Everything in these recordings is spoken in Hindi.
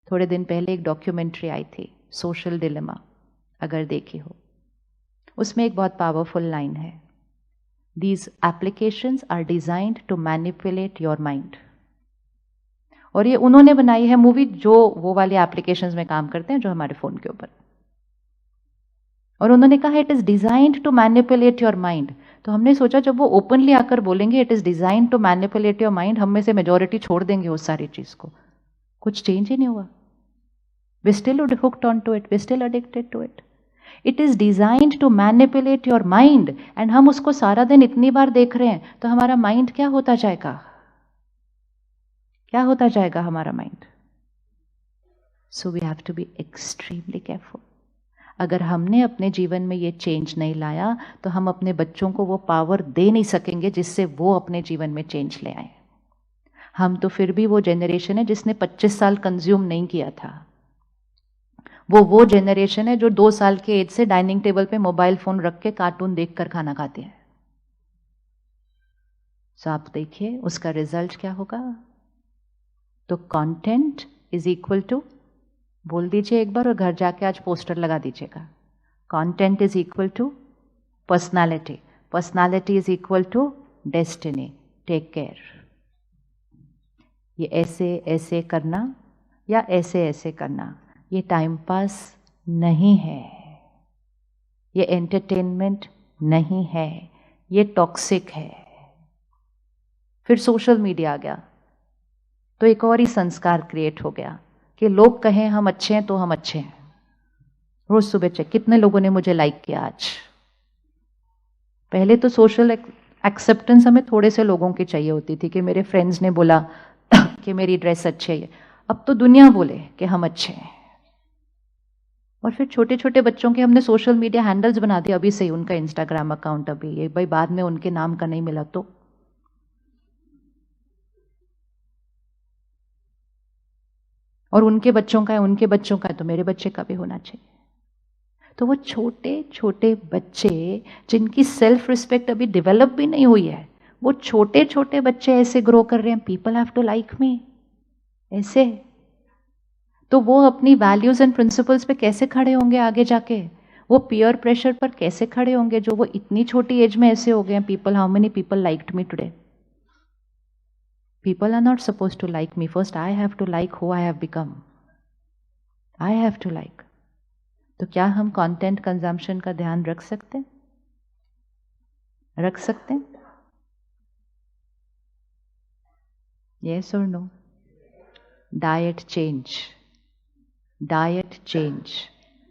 थोड़े दिन पहले एक डॉक्यूमेंट्री आई थी, सोशल डिलेमा, अगर देखी हो। उसमें एक बहुत पावरफुल लाइन है, these applications are designed to manipulate your mind. और ये उन्होंने बनाई है मूवी, जो वो वाली एप्लीकेशंस में काम करते हैं जो हमारे फोन के ऊपर। और उन्होंने कहा it is designed to manipulate your mind. तो हमने सोचा जब वो ओपनली आकर बोलेंगे it is designed to manipulate your mind, हम में से मेजॉरिटी छोड़ देंगे उस सारी चीज को। कुछ चेंज ही नहीं हुआ। We still hooked on to it, we still addicted to it. It is designed to manipulate your mind, and हम उसको सारा दिन इतनी बार देख रहे हैं तो हमारा माइंड क्या होता जाएगा? क्या होता जाएगा हमारा mind? So we have to be extremely careful. अगर हमने अपने जीवन में ये चेंज नहीं लाया तो हम अपने बच्चों को वो पावर दे नहीं सकेंगे जिससे वो अपने जीवन में चेंज ले आए। हम तो फिर भी वो जेनरेशन है जिसने 25 साल कंज्यूम नहीं किया था। वो जेनरेशन है जो 2 साल के एज से डाइनिंग टेबल पे मोबाइल फोन रख के कार्टून देखकर खाना खाते हैं। सो आप देखिए उसका रिजल्ट क्या होगा। तो कंटेंट इज इक्वल टू, बोल दीजिए एक बार और घर जाके आज पोस्टर लगा दीजिएगा, content is equal to personality, personality is equal to destiny. Take care. ये ऐसे ऐसे करना या ऐसे ऐसे करना, ये टाइम पास नहीं है, ये एंटरटेनमेंट नहीं है, ये टॉक्सिक है। फिर सोशल मीडिया आ गया तो एक और ही संस्कार क्रिएट हो गया कि लोग कहें हम अच्छे हैं तो हम अच्छे हैं। रोज सुबह चेक कितने लोगों ने मुझे लाइक किया आज। पहले तो सोशल एक्सेप्टेंस हमें थोड़े से लोगों की चाहिए होती थी कि मेरे फ्रेंड्स ने बोला कि मेरी ड्रेस अच्छी है। अब तो दुनिया बोले कि हम अच्छे हैं। और फिर छोटे छोटे बच्चों के हमने सोशल मीडिया हैंडल्स बना दिया अभी से ही, उनका इंस्टाग्राम अकाउंट अभी, ये भाई बाद में उनके नाम का नहीं मिला तो। और उनके बच्चों का है तो मेरे बच्चे का भी होना चाहिए। तो वो छोटे छोटे बच्चे जिनकी सेल्फ रिस्पेक्ट अभी डेवलप भी नहीं हुई है, वो छोटे छोटे बच्चे ऐसे ग्रो कर रहे हैं, people have to like me ऐसे। तो वो अपनी वैल्यूज एंड प्रिंसिपल्स पे कैसे खड़े होंगे आगे जाके? वो पीयर प्रेशर पर कैसे खड़े होंगे जो वो इतनी छोटी एज में ऐसे हो गए हैं? People, how many people liked me today? People are not supposed to like me. First, I have to like who I have become. I have to like. तो क्या हम कंटेंट कंजम्पशन का ध्यान रख सकते हैं? रख सकते हैं? Yes or no? Diet change, diet change,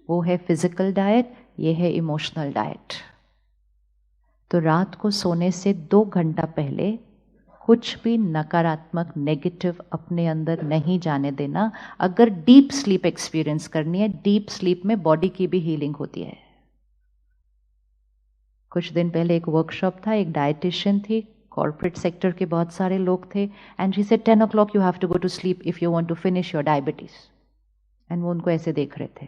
वो है फिजिकल डाइट, ये है इमोशनल डाइट। तो रात को सोने से 2 घंटा पहले कुछ भी नकारात्मक नेगेटिव अपने अंदर नहीं जाने देना। अगर डीप स्लीप एक्सपीरियंस करनी है, डीप स्लीप में बॉडी की भी हीलिंग होती है। कुछ दिन पहले एक वर्कशॉप था, एक डाइटिशियन थी, कॉर्पोरेट सेक्टर के बहुत सारे लोग थे, and she said 10 o'clock you have to go to sleep if you want to finish your diabetes. And वो उनको ऐसे देख रहे थे,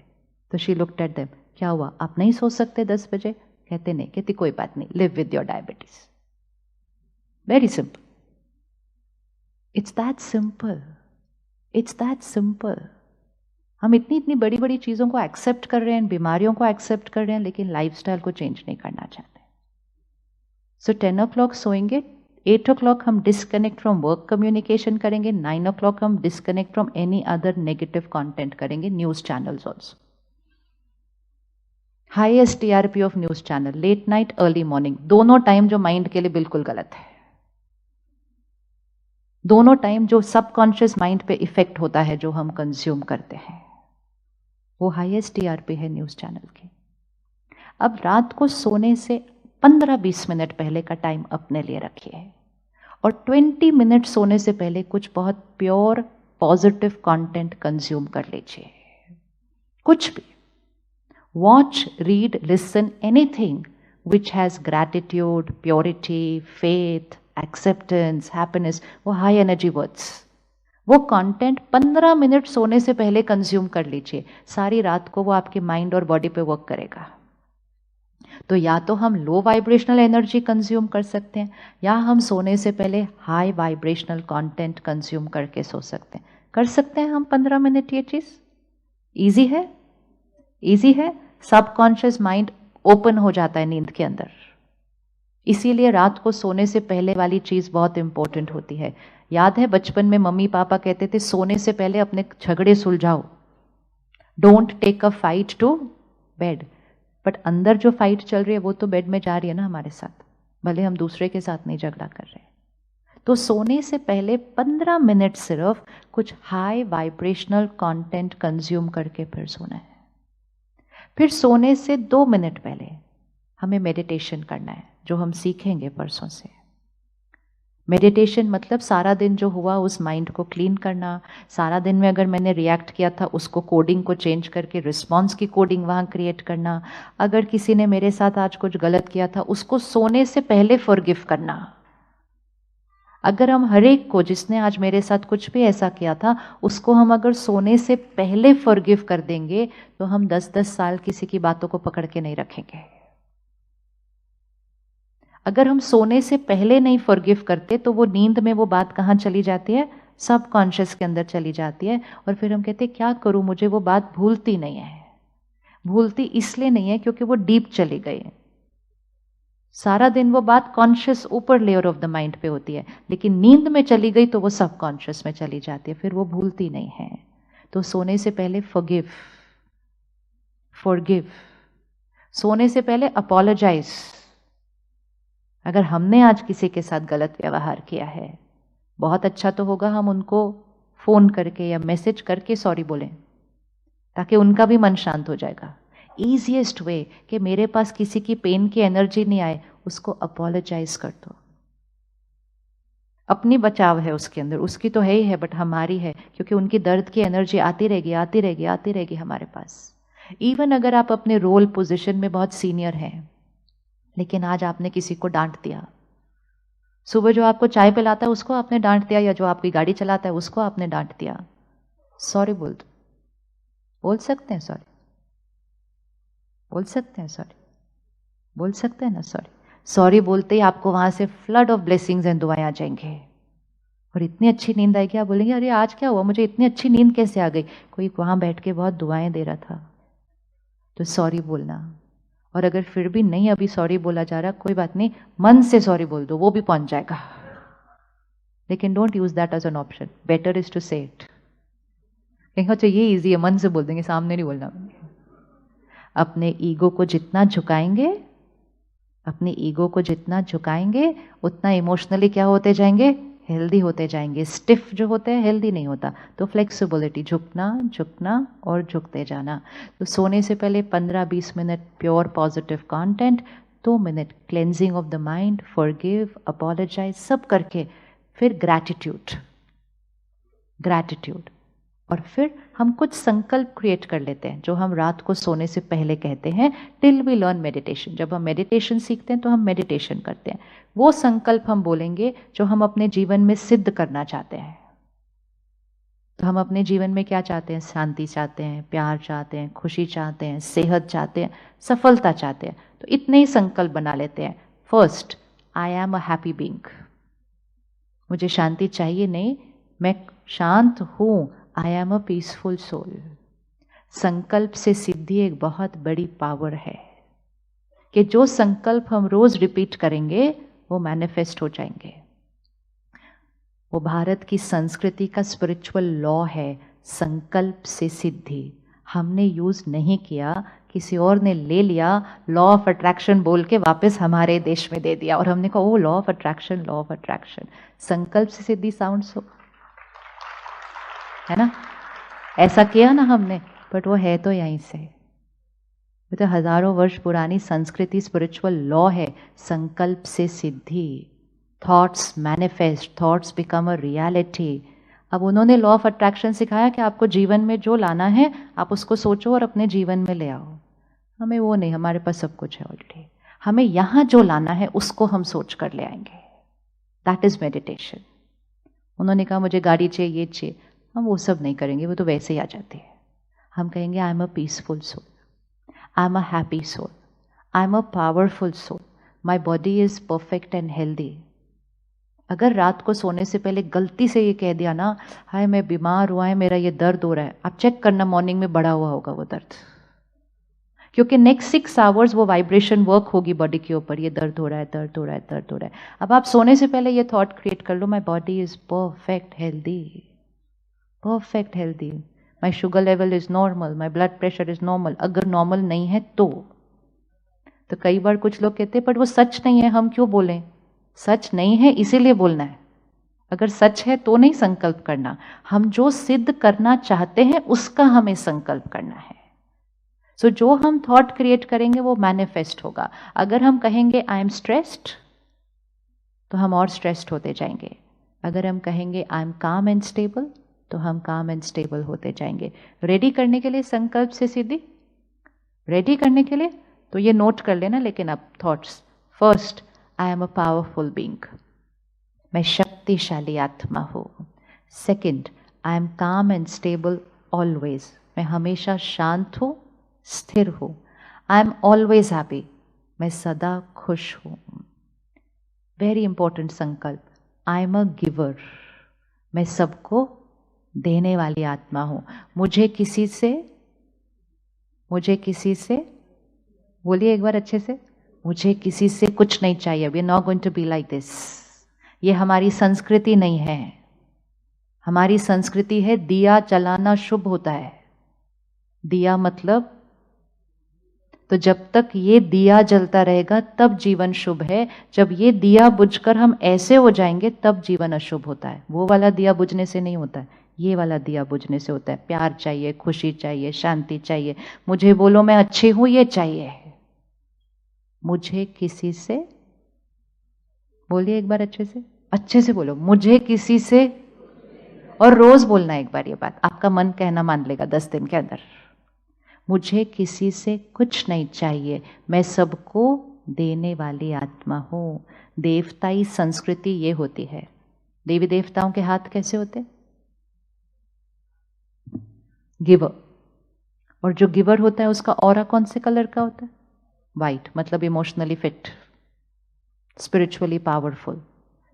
तो शी लुक्ड एट देम, क्या हुआ आप नहीं सो सकते 10 बजे? कहते नहीं। कहती कोई बात नहीं, live with your diabetes. Very simple. It's that simple. It's that simple. हम इतनी इतनी बड़ी बड़ी चीज़ों को एक्सेप्ट कर रहे हैं, बीमारियों को एक्सेप्ट कर रहे हैं, लेकिन लाइफस्टाइल को चेंज नहीं करना चाहते। सो 10 o'clock सोएंगे, 8 o'clock हम डिस्कनेक्ट फ्रॉम वर्क कम्युनिकेशन करेंगे, 9 o'clock हम disconnect from any other negative content करेंगे, news channels also. Highest TRP of news channel, late night early morning, दोनों टाइम जो माइंड के लिए बिल्कुल गलत है। दोनों टाइम जो सबकॉन्शियस माइंड पे इफेक्ट होता है जो हम कंज्यूम करते हैं, वो हाईएस्ट टीआरपी है न्यूज़ चैनल की। अब रात को सोने से 15-20 मिनट पहले का टाइम अपने लिए रखिए, और 20 मिनट सोने से पहले कुछ बहुत प्योर पॉजिटिव कंटेंट कंज्यूम कर लीजिए। कुछ भी, watch, read, listen, anything which has gratitude, purity, faith, acceptance, happiness, वो हाई एनर्जी वर्ड्स, वो कंटेंट 15 मिनट सोने से पहले कंज्यूम कर लीजिए। सारी रात को वो आपके माइंड और बॉडी पे वर्क करेगा। तो या तो हम लो वाइब्रेशनल एनर्जी कंज्यूम कर सकते हैं, या हम सोने से पहले हाई वाइब्रेशनल कंटेंट कंज्यूम करके सो सकते हैं। कर सकते हैं हम 15 मिनट ये चीज? इजी है, इजी है। सबकॉन्शियस माइंड ओपन हो जाता है नींद के अंदर। इसीलिए रात को सोने से पहले वाली चीज बहुत इंपॉर्टेंट होती है। याद है बचपन में मम्मी पापा कहते थे सोने से पहले अपने झगड़े सुलझाओ, don't take a fight to bed. But अंदर जो फाइट चल रही है वो तो बेड में जा रही है ना हमारे साथ, भले हम दूसरे के साथ नहीं झगड़ा कर रहे। तो सोने से पहले 15 मिनट सिर्फ कुछ हाई वाइब्रेशनल कंटेंट कंज्यूम करके फिर सोना है। फिर सोने से 2 मिनट पहले हमें मेडिटेशन करना है, जो हम सीखेंगे परसों से। मेडिटेशन मतलब सारा दिन जो हुआ उस माइंड को क्लीन करना। सारा दिन में अगर मैंने रिएक्ट किया था उसको कोडिंग को चेंज करके रिस्पॉन्स की कोडिंग वहाँ क्रिएट करना। अगर किसी ने मेरे साथ आज कुछ गलत किया था उसको सोने से पहले फॉरगिव करना। अगर हम हर एक को, जिसने आज मेरे साथ कुछ भी ऐसा किया था, उसको हम अगर सोने से पहले फॉरगिव कर देंगे तो हम 10-10 साल किसी की बातों को पकड़ के नहीं रखेंगे। अगर हम सोने से पहले नहीं फॉरगिव करते तो वो नींद में वो बात कहाँ चली जाती है? सबकॉन्शियस के अंदर चली जाती है। और फिर हम कहते हैं क्या करूं, मुझे वो बात भूलती नहीं है। भूलती इसलिए नहीं है क्योंकि वो डीप चली गई है। सारा दिन वो बात कॉन्शियस ऊपर लेयर ऑफ द माइंड पे होती है, लेकिन नींद में चली गई तो वो सबकॉन्शियस में चली जाती है, फिर वो भूलती नहीं है। तो सोने से पहले फॉरगिव, फॉरगिव। सोने से पहले अपोलोजाइज। अगर हमने आज किसी के साथ गलत व्यवहार किया है, बहुत अच्छा तो होगा हम उनको फोन करके या मैसेज करके सॉरी बोलें, ताकि उनका भी मन शांत हो जाएगा। ईजीएस्ट वे कि मेरे पास किसी की पेन की एनर्जी नहीं आए, उसको अपोलोजाइज कर दो। अपनी बचाव है उसके अंदर, उसकी तो है ही है बट हमारी है, क्योंकि उनकी दर्द की एनर्जी आती रहेगी आती रहेगी आती रहेगी हमारे पास। इवन अगर आप अपने रोल पोजीशन में बहुत सीनियर हैं, लेकिन आज आपने किसी को डांट दिया, सुबह जो आपको चाय पिलाता है उसको आपने डांट दिया, या जो आपकी गाड़ी चलाता है उसको आपने डांट दिया, सॉरी बोल दो। बोल सकते हैं सॉरी? बोल सकते हैं सॉरी? बोल सकते हैं ना सॉरी? सॉरी बोलते ही आपको वहां से फ्लड ऑफ ब्लेसिंग्स एंड दुआएं आ जाएंगे और इतनी अच्छी नींद आएगी। आप बोलेंगे अरे आज क्या हुआ, मुझे इतनी अच्छी नींद कैसे आ गई? कोई वहां बैठ के बहुत दुआएं दे रहा था। तो सॉरी बोलना। और अगर फिर भी नहीं अभी सॉरी बोला जा रहा, कोई बात नहीं, मन से सॉरी बोल दो, वो भी पहुंच जाएगा। लेकिन don't use that as an option, better is to say it. कहेंगे अच्छा ये इजी है, मन से बोल देंगे, सामने नहीं बोलना। अपने ईगो को जितना झुकाएंगे, अपने ईगो को जितना झुकाएंगे उतना इमोशनली क्या होते जाएंगे? हेल्दी होते जाएंगे। स्टिफ जो होते हैं हेल्दी नहीं होता। तो फ्लेक्सिबिलिटी, झुकना झुकना और झुकते जाना। तो सोने से पहले 15-20 minute pure positive content, 2 minute cleansing of the mind, forgive, apologise, सब करके फिर ग्रैटिट्यूड, ग्रैटिट्यूड। और फिर हम कुछ संकल्प क्रिएट कर लेते हैं जो हम रात को सोने से पहले कहते हैं, टिल वी लर्न मेडिटेशन। जब हम मेडिटेशन सीखते हैं तो हम मेडिटेशन करते हैं। वो संकल्प हम बोलेंगे जो हम अपने जीवन में सिद्ध करना चाहते हैं। तो हम अपने जीवन में क्या चाहते हैं? शांति चाहते हैं, प्यार चाहते हैं, खुशी चाहते हैं, सेहत चाहते हैं, सफलता चाहते हैं। तो इतने ही संकल्प बना लेते हैं। First, I am a happy being. मुझे शांति चाहिए नहीं, मैं शांत हूं। I am a peaceful soul. संकल्प से सिद्धि एक बहुत बड़ी पावर है कि जो संकल्प हम रोज रिपीट करेंगे वो मैनिफेस्ट हो जाएंगे। वो भारत की संस्कृति का स्पिरिचुअल लॉ है, संकल्प से सिद्धि। हमने यूज नहीं किया, किसी और ने ले लिया, लॉ ऑफ अट्रैक्शन बोल के वापस हमारे देश में दे दिया और हमने कहा oh law of attraction, law of attraction. संकल्प से सिद्धि साउंड्स है ना, ऐसा किया ना हमने, बट वो है तो यहीं से। वो तो हजारों वर्ष पुरानी संस्कृति, स्पिरिचुअल लॉ है, संकल्प से सिद्धि। Thoughts manifest, thoughts become a reality. अब उन्होंने लॉ ऑफ अट्रैक्शन सिखाया कि आपको जीवन में जो लाना है आप उसको सोचो और अपने जीवन में ले आओ। हमें वो नहीं, हमारे पास सब कुछ है ऑलरेडी। हमें यहां जो लाना है उसको हम सोच कर ले आएंगे। That is meditation. उन्होंने कहा मुझे गाड़ी चाहिए, ये चाहिए, हम वो सब नहीं करेंगे, वो तो वैसे ही आ जाती है। हम कहेंगे I am a peaceful soul, I am a happy soul, I am a powerful soul, my body is perfect and healthy, अगर रात को सोने से पहले गलती से ये कह दिया ना, हाय मैं बीमार हुआ है, मेरा ये दर्द हो रहा है, आप चेक करना मॉर्निंग में बढ़ा हुआ होगा वो दर्द, क्योंकि नेक्स्ट 6 आवर्स वो वाइब्रेशन वर्क होगी बॉडी के ऊपर, ये दर्द हो रहा है, दर्द हो रहा है, दर्द हो रहा है। अब आप सोने से पहले ये थॉट क्रिएट कर लो, my body is perfect healthy, perfect healthy, my sugar level is normal, my blood pressure is normal. अगर नॉर्मल नहीं है तो कई बार कुछ लोग कहते हैं बट वो सच नहीं है, हम क्यों बोलें? सच नहीं है इसीलिए बोलना है। अगर सच है तो नहीं संकल्प करना, हम जो सिद्ध करना चाहते हैं उसका हमें संकल्प करना है। सो जो हम थॉट क्रिएट करेंगे वो मैनिफेस्ट होगा। अगर हम कहेंगे आई एम स्ट्रेस्ड, तो हम और स्ट्रेस्ड होते जाएंगे। अगर हम कहेंगे आई एम काम एंड स्टेबल, तो हम काम एंड स्टेबल होते जाएंगे। रेडी करने के लिए संकल्प से सिद्धि, रेडी करने के लिए तो ये नोट कर लेना। लेकिन अब thoughts, first I am a powerful being, मैं शक्तिशाली आत्मा हूँ। सेकंड आई एम काम एंड स्टेबल ऑलवेज, मैं हमेशा शांत हूँ, स्थिर हूँ। आई एम ऑलवेज हैप्पी, मैं सदा खुश हूँ। वेरी इंपॉर्टेंट संकल्प, आई एम अ गिवर, मैं सबको देने वाली आत्मा हूँ। मुझे किसी से बोलिए एक बार अच्छे से, मुझे किसी से कुछ नहीं चाहिए। We are not going to be like this. ये हमारी संस्कृति नहीं है। हमारी संस्कृति है दिया जलाना शुभ होता है। दिया मतलब, तो जब तक ये दिया जलता रहेगा तब जीवन शुभ है। जब ये दिया बुझकर हम ऐसे हो जाएंगे तब जीवन अशुभ होता है। वो वाला दिया बुझने से नहीं होता है, ये वाला दिया बुझने से होता है। प्यार चाहिए, खुशी चाहिए, शांति चाहिए। मुझे बोलो मैं अच्छी हूं, ये चाहिए। मुझे किसी से, बोलिए एक बार अच्छे से बोलो, मुझे किसी से, और रोज बोलना एक बार ये बात, आपका मन कहना मान लेगा 10 दिन के अंदर। मुझे किसी से कुछ नहीं चाहिए, मैं सबको देने वाली आत्मा हूं। देवताई संस्कृति ये होती है। देवी देवताओं के हाथ कैसे होते? गिवर। और जो गिवर होता है उसका ऑरा कौन से कलर का होता है? वाइट, मतलब इमोशनली फिट, स्पिरिचुअली पावरफुल।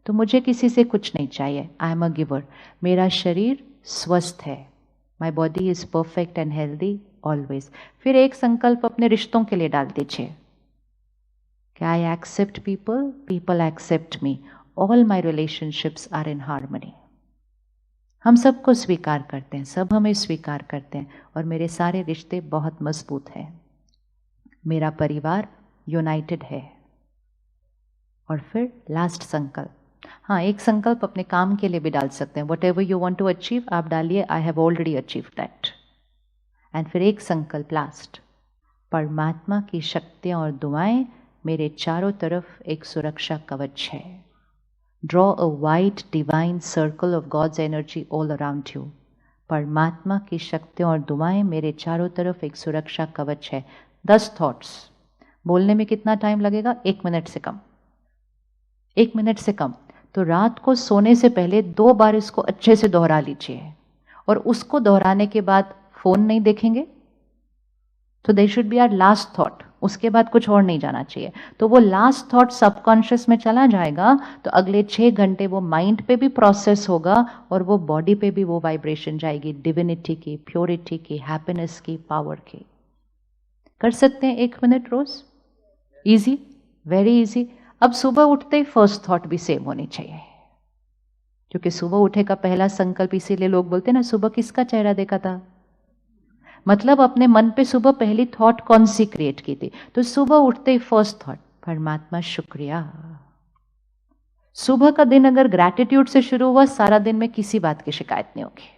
तो मुझे किसी से कुछ नहीं चाहिए, आई एम अ गिवर। मेरा शरीर स्वस्थ है, माई body is perfect and healthy always. फिर एक संकल्प अपने रिश्तों के लिए डाल दीजिए कि I accept people, people accept me, all my relationships are in harmony. हम सबको स्वीकार करते हैं, सब हमें स्वीकार करते हैं, और मेरे सारे रिश्ते बहुत मजबूत हैं। मेरा परिवार यूनाइटेड है। और फिर लास्ट संकल्प, हाँ एक संकल्प अपने काम के लिए भी डाल सकते हैं। Whatever you want to achieve आप डालिए, I have already achieve that. And फिर एक संकल्प लास्ट, परमात्मा की शक्तियाँ और दुआएं मेरे चारों तरफ एक सुरक्षा कवच है। Draw a wide divine circle of God's energy all around you. परमात्मा की शक्तियाँ और दुआएं मेरे चारों तरफ एक सुरक्षा कवच है। 10 थॉट्स बोलने में कितना टाइम लगेगा? 1 मिनट से कम, 1 मिनट से कम। तो रात को सोने से पहले 2 बार इसको अच्छे से दोहरा लीजिए, और उसको दोहराने के बाद फोन नहीं देखेंगे। तो they should be our last thought, उसके बाद कुछ और नहीं जाना चाहिए। तो वो लास्ट थॉट सबकॉन्शियस में चला जाएगा, तो अगले 6 घंटे वो माइंड पे भी प्रोसेस होगा और वो बॉडी पे भी वो वाइब्रेशन जाएगी, डिविनिटी की, प्योरिटी की, हैप्पीनेस की, पावर की। कर सकते हैं 1 मिनट रोज, इजी, वेरी इजी। अब सुबह उठते ही फर्स्ट थॉट भी सेम होनी चाहिए, क्योंकि सुबह उठे का पहला संकल्प, इसीलिए लोग बोलते हैं ना सुबह किसका चेहरा देखा था, मतलब अपने मन पे सुबह पहली थॉट कौन सी क्रिएट की थी। तो सुबह उठते ही फर्स्ट थॉट, परमात्मा शुक्रिया। सुबह का दिन अगर ग्रैटिट्यूड से शुरू हुआ, सारा दिन में किसी बात की शिकायत नहीं होगी,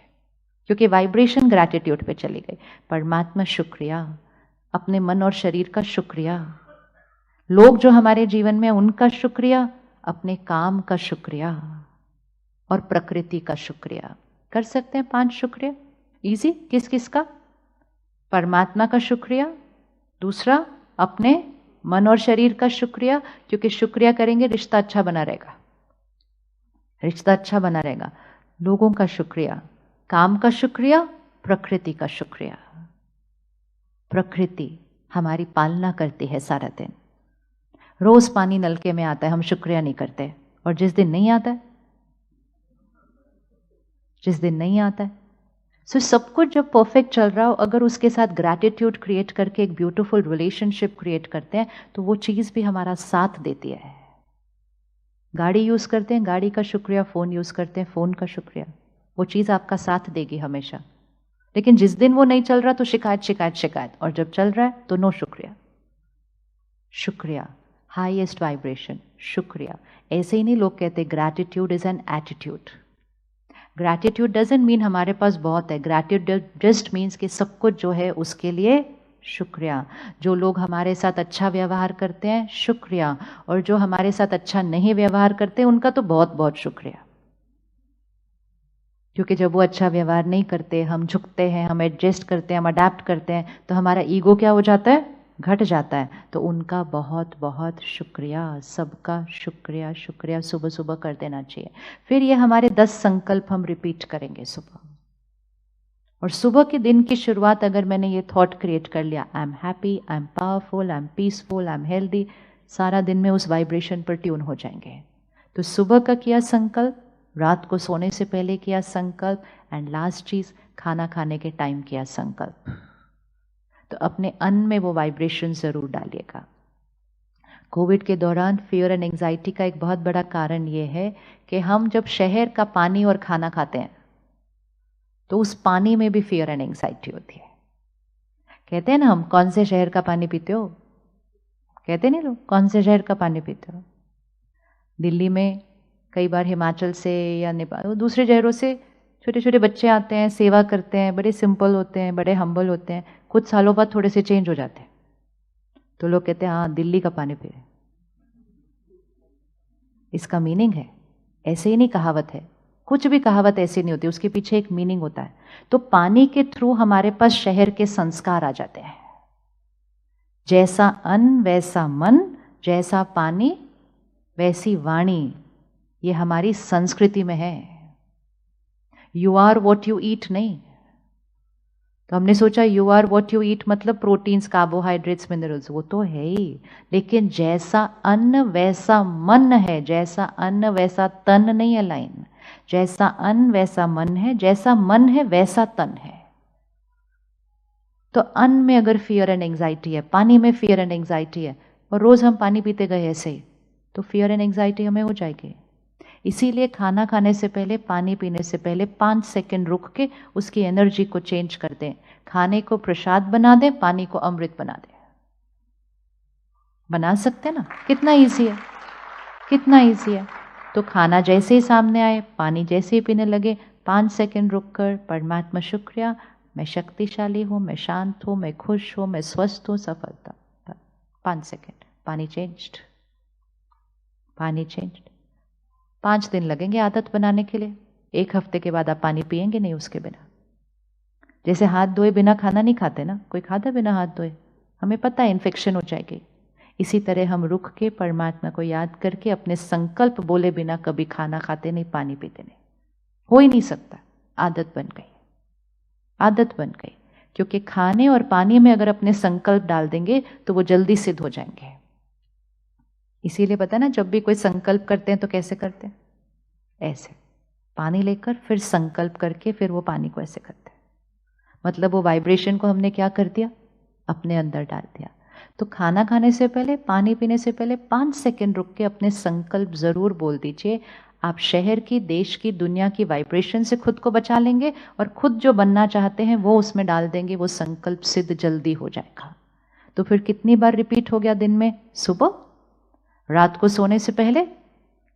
क्योंकि वाइब्रेशन ग्रैटिट्यूड पे चली गई। परमात्मा शुक्रिया, अपने मन और शरीर का शुक्रिया, लोग जो हमारे जीवन में उनका शुक्रिया, अपने काम का शुक्रिया, और प्रकृति का शुक्रिया। कर सकते हैं 5 शुक्रिया, इजी। किस किस का? परमात्मा का शुक्रिया, दूसरा अपने मन और शरीर का शुक्रिया, क्योंकि शुक्रिया करेंगे रिश्ता अच्छा बना रहेगा, रिश्ता अच्छा बना रहेगा। लोगों का शुक्रिया, काम का शुक्रिया, प्रकृति का शुक्रिया। प्रकृति हमारी पालना करती है सारा दिन। रोज पानी नलके में आता है, हम शुक्रिया नहीं करते। और जिस दिन नहीं आता है, जिस दिन नहीं आता है, सो सब कुछ जब परफेक्ट चल रहा हो, अगर उसके साथ ग्रैटिट्यूड क्रिएट करके एक ब्यूटीफुल रिलेशनशिप क्रिएट करते हैं, तो वो चीज़ भी हमारा साथ देती है। गाड़ी यूज़ करते हैं, गाड़ी का शुक्रिया, फ़ोन यूज़ करते हैं, फ़ोन का शुक्रिया, वो चीज़ आपका साथ देगी हमेशा। लेकिन जिस दिन वो नहीं चल रहा तो शिकायत शिकायत शिकायत, और जब चल रहा है तो नो शुक्रिया। शुक्रिया, हाईएस्ट वाइब्रेशन, शुक्रिया। ऐसे ही नहीं लोग कहते gratitude is an attitude. Gratitude doesn't mean हमारे पास बहुत है, ग्रैटिट्यूड जस्ट मीन्स कि सब कुछ जो है उसके लिए शुक्रिया। जो लोग हमारे साथ अच्छा व्यवहार करते हैं, शुक्रिया, और जो हमारे साथ अच्छा नहीं व्यवहार करते उनका तो बहुत बहुत शुक्रिया। क्योंकि जब वो अच्छा व्यवहार नहीं करते, हम झुकते हैं, हम एडजस्ट करते हैं, हम अडेप्ट करते हैं, तो हमारा ईगो क्या हो जाता है, घट जाता है। तो उनका बहुत बहुत शुक्रिया, सबका शुक्रिया, शुक्रिया सुबह सुबह कर देना चाहिए। फिर ये हमारे 10 संकल्प हम रिपीट करेंगे सुबह। और सुबह के दिन की शुरुआत अगर मैंने ये थॉट क्रिएट कर लिया, I am happy, I am powerful, I am peaceful, I am healthy, सारा दिन में उस वाइब्रेशन पर ट्यून हो जाएंगे। तो सुबह का किया संकल्प, रात को सोने से पहले किया संकल्प, एंड लास्ट चीज खाना खाने के टाइम किया संकल्प। तो अपने अन्न में वो वाइब्रेशन जरूर डालिएगा। कोविड के दौरान फियर एंड एंजाइटी का एक बहुत बड़ा कारण ये है कि हम जब शहर का पानी और खाना खाते हैं तो उस पानी में भी फियर एंड एंजाइटी होती है। कहते हैं ना, हम कौन से शहर का पानी पीते हो, कहते नहीं लोग, कौन से शहर का पानी पीते हो। दिल्ली में कई बार हिमाचल से या नेपाल, दूसरे शहरों से छोटे छोटे बच्चे आते हैं, सेवा करते हैं, बड़े सिंपल होते हैं, बड़े हम्बल होते हैं, कुछ सालों बाद थोड़े से चेंज हो जाते हैं, तो लोग कहते हैं हाँ दिल्ली का पानी पी रहे। इसका मीनिंग है, ऐसे ही नहीं कहावत है, कुछ भी कहावत ऐसी नहीं होती, उसके पीछे एक मीनिंग होता है। तो पानी के थ्रू हमारे पास शहर के संस्कार आ जाते हैं। जैसा अन्न वैसा मन, जैसा पानी वैसी वाणी, ये हमारी संस्कृति में है। You are what you eat नहीं। तो हमने सोचा you are what you eat मतलब प्रोटीन्स, कार्बोहाइड्रेट्स, मिनरल्स, वो तो है ही, लेकिन जैसा अन्न वैसा मन है, जैसा अन्न वैसा तन नहीं है लाइन, जैसा अन्न वैसा मन है, जैसा मन है वैसा तन है। तो अन्न में अगर फियर एंड एंजाइटी है, पानी में फियर एंड एंजाइटी है, और रोज हम पानी पीते गए ऐसे ही, तो फियर एंड एंजाइटी हमें हो जाएगी। इसीलिए खाना खाने से पहले, पानी पीने से पहले 5 सेकंड रुक के उसकी एनर्जी को चेंज कर दें। खाने को प्रसाद बना दें, पानी को अमृत बना दें। बना सकते हैं ना, कितना इजी है, कितना इजी है। तो खाना जैसे ही सामने आए, पानी जैसे ही पीने लगे, 5 सेकंड रुक कर परमात्मा शुक्रिया, मैं शक्तिशाली हूँ, मैं शांत हूँ, मैं खुश हूँ, मैं स्वस्थ हूँ, सफलता। 5 सेकंड, पानी चेंज्ड, पानी चेंज्ड। 5 दिन लगेंगे आदत बनाने के लिए। 1 हफ्ते के बाद आप पानी पिएंगे नहीं उसके बिना। जैसे हाथ धोए बिना खाना नहीं खाते ना, कोई खाता बिना हाथ धोए, हमें पता है इन्फेक्शन हो जाएगी। इसी तरह हम रुक के परमात्मा को याद करके अपने संकल्प बोले बिना कभी खाना खाते नहीं, पानी पीते नहीं, हो ही नहीं सकता। आदत बन गई, आदत बन गई। क्योंकि खाने और पानी में अगर अपने संकल्प डाल देंगे तो वो जल्दी सिद्ध हो जाएंगे। इसीलिए पता ना, जब भी कोई संकल्प करते हैं तो कैसे करते हैं, ऐसे पानी लेकर फिर संकल्प करके फिर वो पानी को ऐसे करते हैं। मतलब वो वाइब्रेशन को हमने क्या कर दिया, अपने अंदर डाल दिया। तो खाना खाने से पहले, पानी पीने से पहले 5 सेकंड रुक के अपने संकल्प जरूर बोल दीजिए। आप शहर की, देश की, दुनिया की वाइब्रेशन से खुद को बचा लेंगे और खुद जो बनना चाहते हैं वो उसमें डाल देंगे, वो संकल्प सिद्ध जल्दी हो जाएगा। तो फिर कितनी बार रिपीट हो गया दिन में, सुबह, रात को सोने से पहले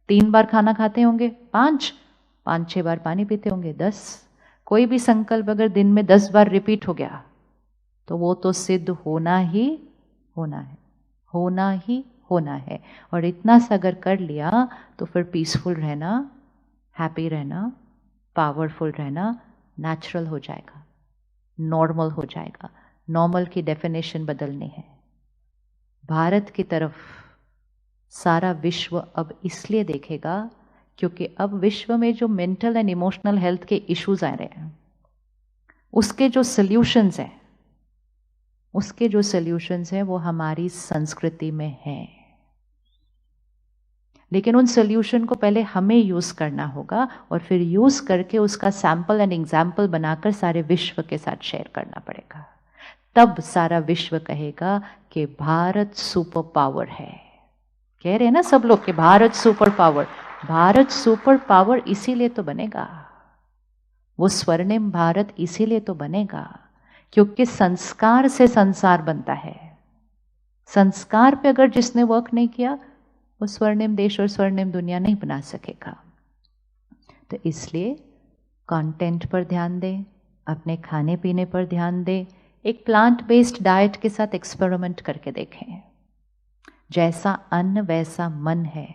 3 बार खाना खाते होंगे, 5-6 बार पानी पीते होंगे, 10। कोई भी संकल्प अगर दिन में 10 बार रिपीट हो गया तो वो तो सिद्ध होना ही होना है, होना ही होना है। और इतना सा अगर कर लिया तो फिर पीसफुल रहना, हैप्पी रहना, पावरफुल रहना नेचुरल हो जाएगा, नॉर्मल हो जाएगा। नॉर्मल की डेफिनेशन बदलनी है। भारत की तरफ सारा विश्व अब इसलिए देखेगा क्योंकि अब विश्व में जो मेंटल एंड इमोशनल हेल्थ के इश्यूज आ रहे हैं, उसके जो सल्यूशंस हैं, उसके जो सल्यूशंस हैं वो हमारी संस्कृति में हैं। लेकिन उन सोल्यूशन को पहले हमें यूज़ करना होगा और फिर यूज़ करके उसका सैंपल एंड एग्जाम्पल बनाकर सारे विश्व के साथ शेयर करना पड़ेगा। तब सारा विश्व कहेगा कि भारत सुपर पावर है। कह रहे हैं ना सब लोग कि Bharat super power. Bharat super power इसीलिए तो बनेगा, वो स्वर्णिम भारत इसीलिए तो बनेगा क्योंकि संस्कार से संसार बनता है। संस्कार पे अगर जिसने वर्क नहीं किया वो स्वर्णिम देश और स्वर्णिम दुनिया नहीं बना सकेगा। तो इसलिए कंटेंट पर ध्यान दें, अपने खाने पीने पर ध्यान दें, एक प्लांट बेस्ड डाइट के साथ एक्सपेरिमेंट करके देखें। जैसा अन्न वैसा मन है।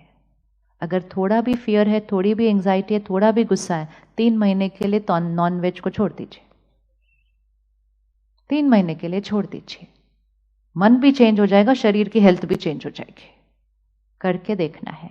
अगर थोड़ा भी फियर है, थोड़ी भी एंजाइटी है, थोड़ा भी गुस्सा है, 3 महीने के लिए तो नॉन वेज को छोड़ दीजिए। 3 महीने के लिए छोड़ दीजिए, मन भी चेंज हो जाएगा, शरीर की हेल्थ भी चेंज हो जाएगी। करके देखना है।